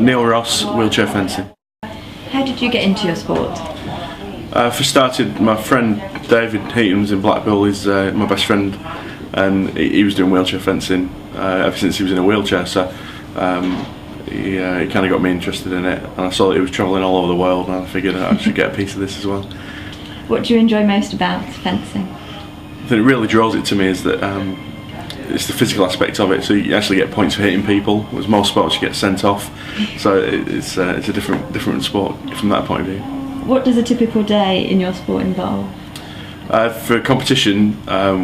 Neil Ross, wheelchair fencing. How did you get into your sport? For started, my friend David Heaton was in Blackpool. He's my best friend, and he was doing wheelchair fencing ever since he was in a wheelchair. So he kind of got me interested in it, and I saw that he was travelling all over the world, and I figured I should get a piece of this as well. What do you enjoy most about fencing? I think it really draws it to me is that it's the physical aspect of it. So you actually get points for hitting people. Whereas most sports you get sent off. So it's a different sport from that point of view. What does a typical day in your sport involve? For competition,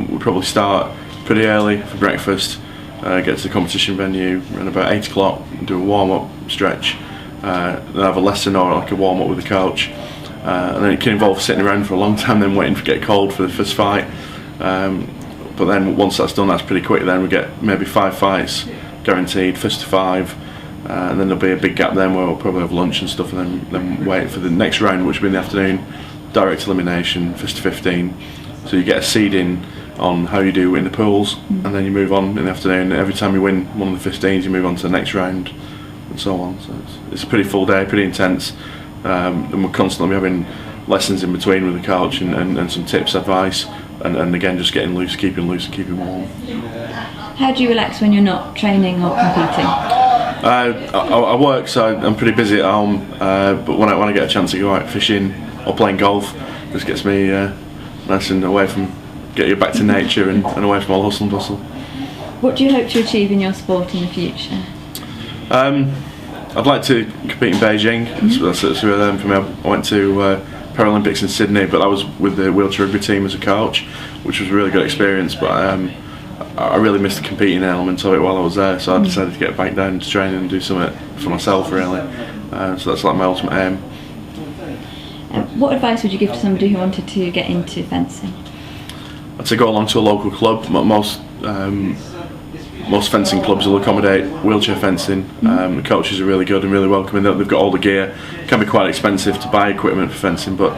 we probably start pretty early for breakfast. Get to the competition venue around about 8 o'clock. Do a warm-up stretch. Then have a lesson or like a warm-up with the coach. And then it can involve sitting around for a long time, then waiting to get called for the first fight. But then once that's done, that's pretty quick. Then we get maybe 5 fights guaranteed, first to 5, and then there'll be a big gap then where we'll probably have lunch and stuff, and then wait for the next round, which will be in the afternoon, direct elimination, first to 15. So you get a seeding on how you do in the pools, and then you move on in the afternoon. Every time you win one of the 15s, you move on to the next round, and so on. So it's a pretty full day, pretty intense, and we're constantly having lessons in between with the coach and some tips, advice. And again, just getting loose, keeping warm. How do you relax when you're not training or competing? I work, so I'm pretty busy at home. But when I get a chance to go out fishing or playing golf, it just gets me nice and away from, get you back to nature and away from all hustle and bustle. What do you hope to achieve in your sport in the future? I'd like to compete in Beijing. That's where I'm from. I went to Paralympics in Sydney, but I was with the wheelchair rugby team as a coach, which was a really good experience, but I really missed the competing element of it while I was there, so I decided to get back down to training and do something for myself really. So that's like my ultimate aim. What advice would you give to somebody who wanted to get into fencing? I'd say go along to a local club. Most fencing clubs will accommodate wheelchair fencing. The coaches are really good and really welcoming. They've got all the gear. It can be quite expensive to buy equipment for fencing, but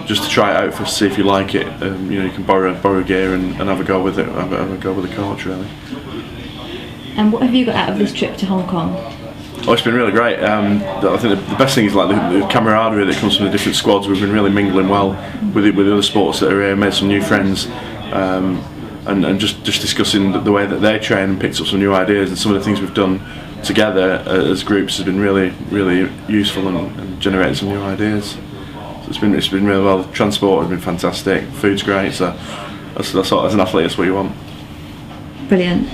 just to try it out first, see if you like it. You can borrow gear and have a go with it. Have a go with the coach really. And what have you got out of this trip to Hong Kong? Oh, it's been really great. I think the best thing is like the camaraderie that comes from the different squads. We've been really mingling well with the other sports that are here. Made some new friends. And just discussing the way that they train and picked up some new ideas, and some of the things we've done together as groups has been really useful and generated some new ideas. So it's been really well. The transport has been fantastic. Food's great. So as an athlete, that's what you want. Brilliant.